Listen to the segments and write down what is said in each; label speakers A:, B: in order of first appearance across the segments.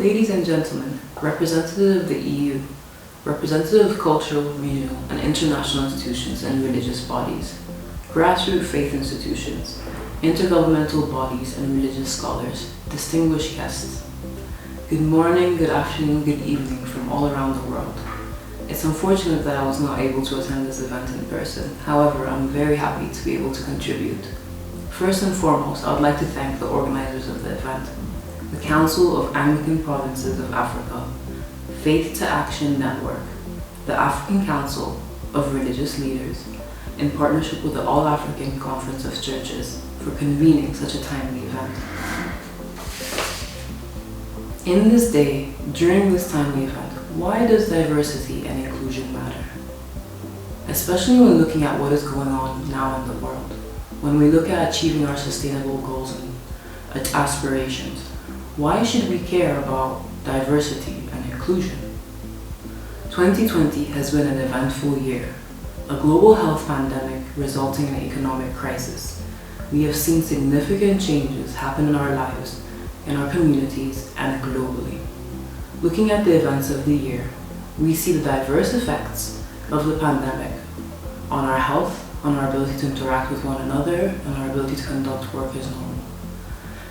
A: Ladies and gentlemen, representative of the EU, representative of cultural, regional, and international institutions and religious bodies, grassroots faith institutions, intergovernmental bodies and religious scholars, distinguished guests. Good morning, good afternoon, good evening from all around the world. It's unfortunate that I was not able to attend this event in person. However, I'm very happy to be able to contribute. First and foremost, I would like to thank the organizers of the event, the Council of Anglican Provinces of Africa, Faith to Action Network, the African Council of Religious Leaders, in partnership with the All-African Conference of Churches, for convening such a timely event. In this day, during this timely event, why does diversity and inclusion matter? Especially when looking at what is going on now in the world, when we look at achieving our sustainable goals and aspirations, why should we care about diversity and inclusion? 2020 has been an eventful year, a global health pandemic resulting in an economic crisis. We have seen significant changes happen in our lives, in our communities, and globally. Looking at the events of the year, we see the diverse effects of the pandemic on our health, on our ability to interact with one another, and our ability to conduct work as normal.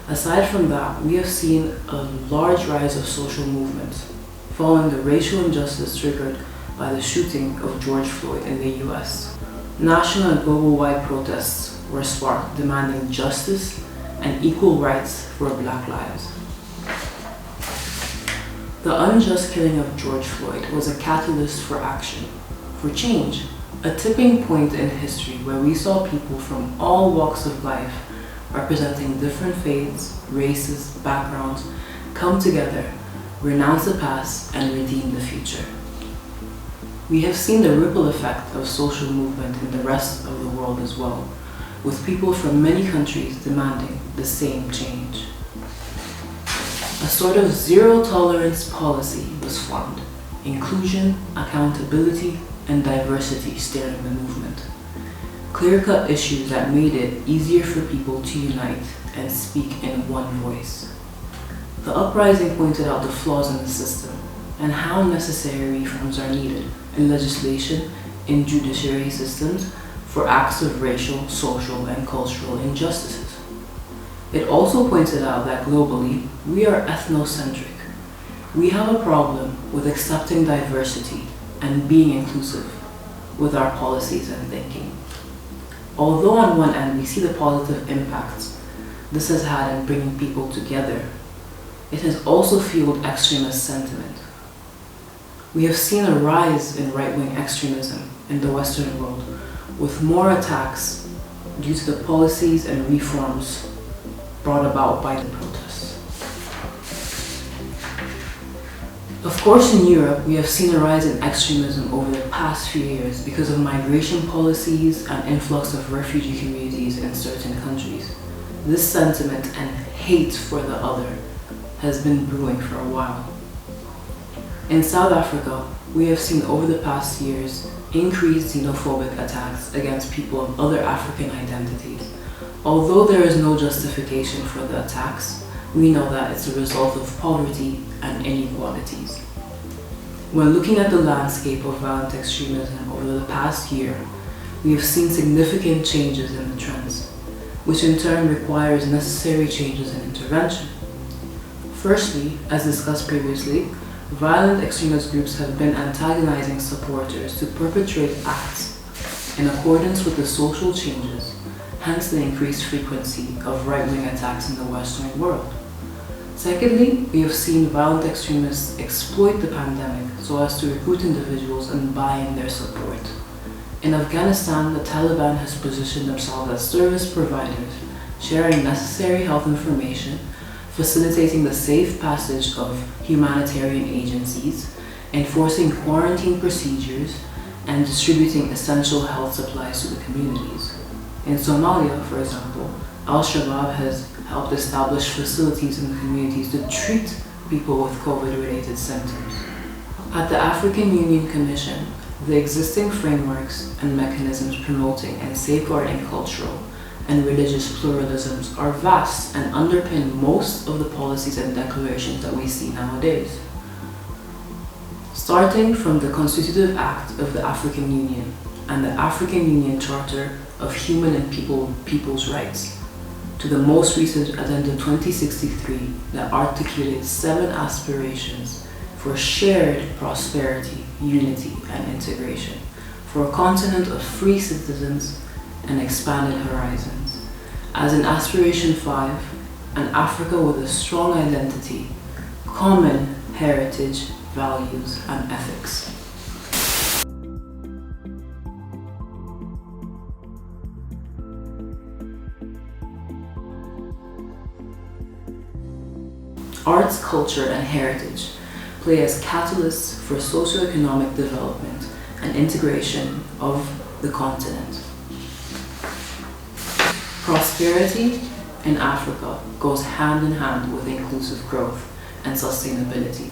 A: Aside from that, we have seen a large rise of social movements following the racial injustice triggered by the shooting of George Floyd in the US. National and global-wide protests were sparked demanding justice and equal rights for Black lives. The unjust killing of George Floyd was a catalyst for action, for change, a tipping point in history where we saw people from all walks of life representing different faiths, races, backgrounds, come together, renounce the past, and redeem the future. We have seen the ripple effect of social movement in the rest of the world as well, with people from many countries demanding the same change. A sort of zero-tolerance policy was formed, inclusion, accountability, and diversity steering the movement. Clear-cut issues that made it easier for people to unite and speak in one voice. The uprising pointed out the flaws in the system and how necessary reforms are needed in legislation, in judiciary systems, for acts of racial, social, and cultural injustices. It also pointed out that globally, we are ethnocentric. We have a problem with accepting diversity and being inclusive with our policies and thinking. Although on one end we see the positive impacts this has had in bringing people together, it has also fueled extremist sentiment. We have seen a rise in right-wing extremism in the Western world, with more attacks due to the policies and reforms brought about by the protests. Of course, in Europe, we have seen a rise in extremism over the past few years because of migration policies and influx of refugee communities in certain countries. This sentiment and hate for the other has been brewing for a while. In South Africa, we have seen over the past years increased xenophobic attacks against people of other African identities. Although there is no justification for the attacks, we know that it's a result of poverty and inequalities. When looking at the landscape of violent extremism over the past year, we have seen significant changes in the trends, which in turn requires necessary changes in intervention. Firstly, as discussed previously, violent extremist groups have been antagonizing supporters to perpetrate acts in accordance with the social changes, hence the increased frequency of right-wing attacks in the Western world. Secondly, we have seen violent extremists exploit the pandemic so as to recruit individuals and buy in their support. In Afghanistan, the Taliban has positioned themselves as service providers, sharing necessary health information, facilitating the safe passage of humanitarian agencies, enforcing quarantine procedures, and distributing essential health supplies to the communities. In Somalia, for example, Al-Shabaab has helped establish facilities in the communities to treat people with COVID-related symptoms. At the African Union Commission, the existing frameworks and mechanisms promoting and safeguarding cultural and religious pluralisms are vast and underpin most of the policies and declarations that we see nowadays. Starting from the Constitutive Act of the African Union and the African Union Charter of Human and People's Rights, to the most recent Addendum 2063 that articulates 7 aspirations for shared prosperity, unity, and integration, for a continent of free citizens and expanded horizons. As in Aspiration 5, an Africa with a strong identity, common heritage, values, and ethics. Arts, culture, and heritage play as catalysts for socioeconomic development and integration of the continent. Prosperity in Africa goes hand in hand with inclusive growth and sustainability.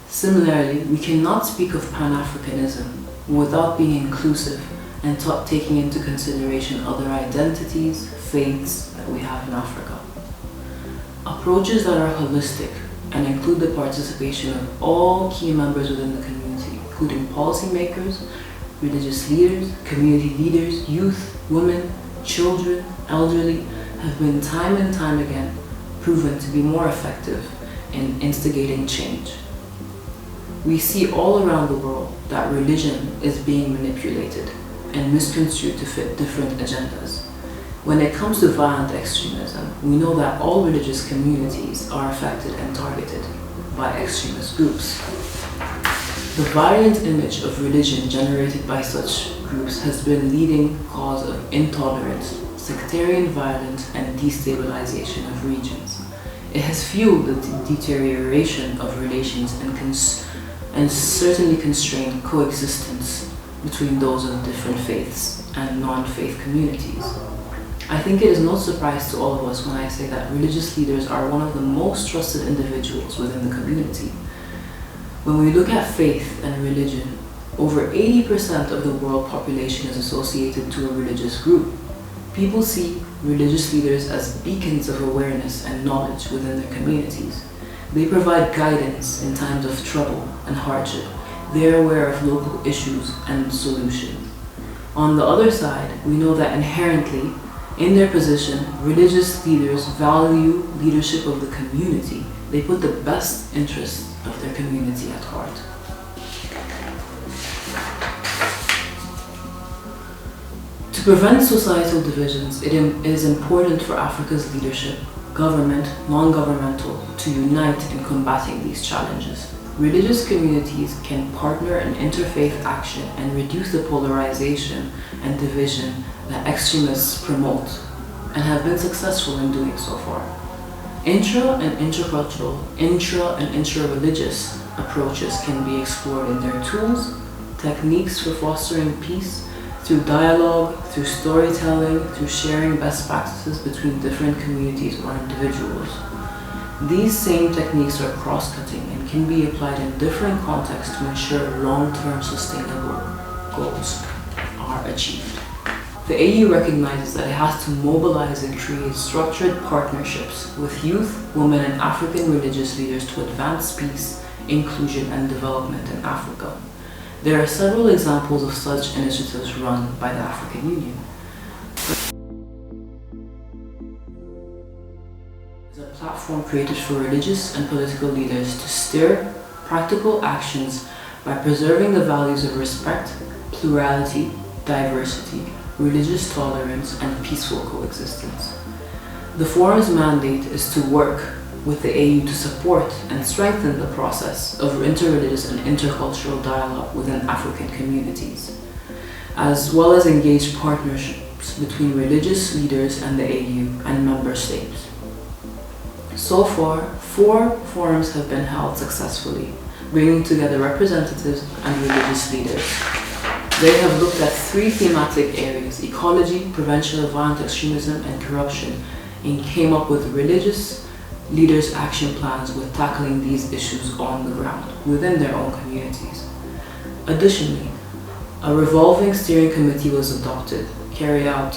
A: Similarly, we cannot speak of Pan-Africanism without being inclusive and taking into consideration other identities, faiths that we have in Africa. Approaches that are holistic and include the participation of all key members within the community, including policymakers, religious leaders, community leaders, youth, women, children, elderly, have been time and time again proven to be more effective in instigating change. We see all around the world that religion is being manipulated and misconstrued to fit different agendas. When it comes to violent extremism, we know that all religious communities are affected and targeted by extremist groups. The variant image of religion generated by such groups has been leading cause of intolerance, sectarian violence, and destabilization of regions. It has fueled the deterioration of relations and certainly constrained coexistence between those of different faiths and non-faith communities. I think it is no surprise to all of us when I say that religious leaders are one of the most trusted individuals within the community. When we look at faith and religion, over 80% of the world population is associated to a religious group. People see religious leaders as beacons of awareness and knowledge within their communities. They provide guidance in times of trouble and hardship. They are aware of local issues and solutions. On the other side, we know that inherently, in their position, religious leaders value leadership of the community. They put the best interests of their community at heart. To prevent societal divisions, it is important for Africa's leadership, government, non-governmental, to unite in combating these challenges. Religious communities can partner in interfaith action and reduce the polarization and division that extremists promote, and have been successful in doing so far. Intra and intercultural, intra and interreligious approaches can be explored in their tools, techniques for fostering peace, through dialogue, through storytelling, through sharing best practices between different communities or individuals. These same techniques are cross-cutting and can be applied in different contexts to ensure long-term sustainable goals are achieved. The AU recognizes that it has to mobilize and create structured partnerships with youth, women, and African religious leaders to advance peace, inclusion, and development in Africa. There are several examples of such initiatives run by the African Union. It is a platform created for religious and political leaders to steer practical actions by preserving the values of respect, plurality, diversity, religious tolerance, and peaceful coexistence. The forum's mandate is to work with the AU to support and strengthen the process of interreligious and intercultural dialogue within African communities, as well as engage partnerships between religious leaders and the AU and member states. So far, 4 forums have been held successfully, bringing together representatives and religious leaders. They have looked at 3 thematic areas: ecology, prevention of violent extremism, and corruption, and came up with religious leaders' action plans with tackling these issues on the ground within their own communities. Additionally, a revolving steering committee was adopted, carry out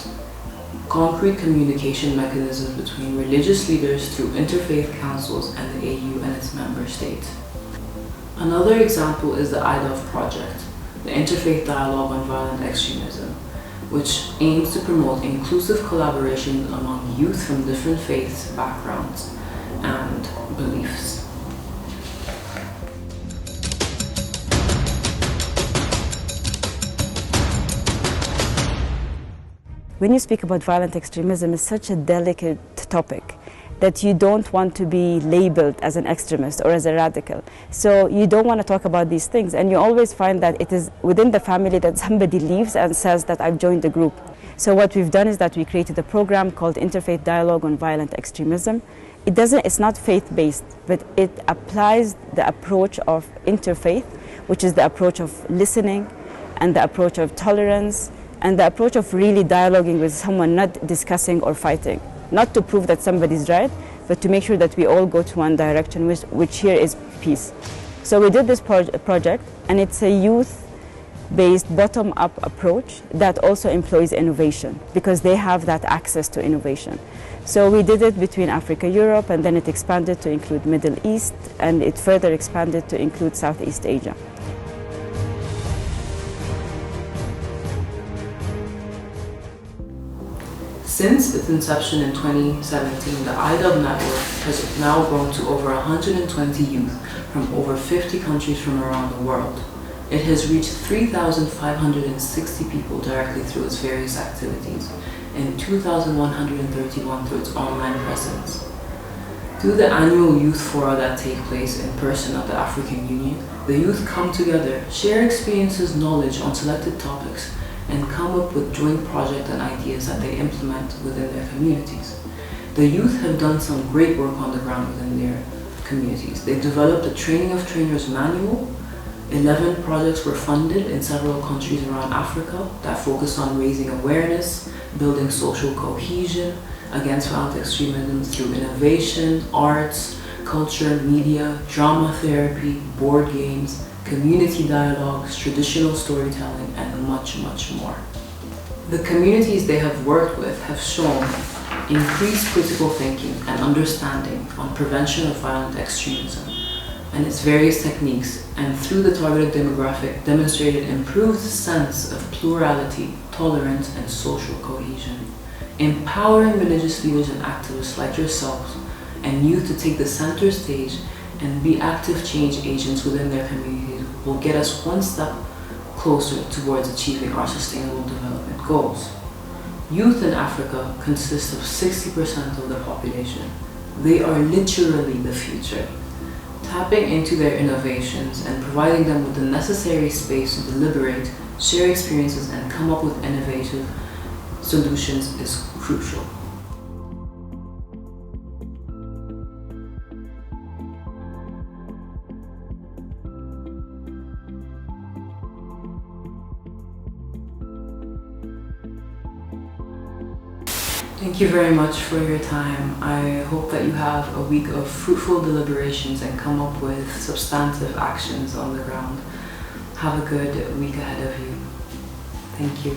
A: concrete communication mechanisms between religious leaders through interfaith councils and the AU and its member states. Another example is the iDove project, the Interfaith Dialogue on Violent Extremism, which aims to promote inclusive collaboration among youth from different faiths, backgrounds, and beliefs.
B: When you speak about violent extremism, it's such a delicate topic that you don't want to be labeled as an extremist or as a radical. So you don't want to talk about these things, and you always find that it is within the family that somebody leaves and says that I've joined the group. So what we've done is that we created a program called Interfaith Dialogue on Violent Extremism. It's not faith-based, but it applies the approach of interfaith, which is the approach of listening and the approach of tolerance and the approach of really dialoguing with someone, not discussing or fighting. Not to prove that somebody's right, but to make sure that we all go to one direction, which here is peace. So we did this project, and it's a youth-based bottom-up approach that also employs innovation, because they have that access to innovation. So we did it between Africa, Europe, and then it expanded to include Middle East, and it further expanded to include Southeast Asia.
A: Since its inception in 2017, the iDove network has now grown to over 120 youth from over 50 countries from around the world. It has reached 3,560 people directly through its various activities and 2,131 through its online presence. Through the annual youth fora that take place in person at the African Union, the youth come together, share experiences, knowledge on selected topics, and come up with joint projects and ideas that they implement within their communities. The youth have done some great work on the ground within their communities. They developed a Training of Trainers manual. 11 projects were funded in several countries around Africa that focus on raising awareness, building social cohesion against violent extremism through innovation, arts, culture, media, drama therapy, board games, community dialogues, traditional storytelling, and much, much more. The communities they have worked with have shown increased critical thinking and understanding on prevention of violent extremism and its various techniques, and through the targeted demographic demonstrated improved sense of plurality, tolerance, and social cohesion. Empowering religious leaders and activists like yourselves and youth to take the center stage and be active change agents within their communities will get us one step closer towards achieving our sustainable development goals. Youth in Africa consist of 60% of the population. They are literally the future. Tapping into their innovations and providing them with the necessary space to deliberate, share experiences, and come up with innovative solutions is crucial. Thank you very much for your time. I hope that you have a week of fruitful deliberations and come up with substantive actions on the ground. Have a good week ahead of you. Thank you.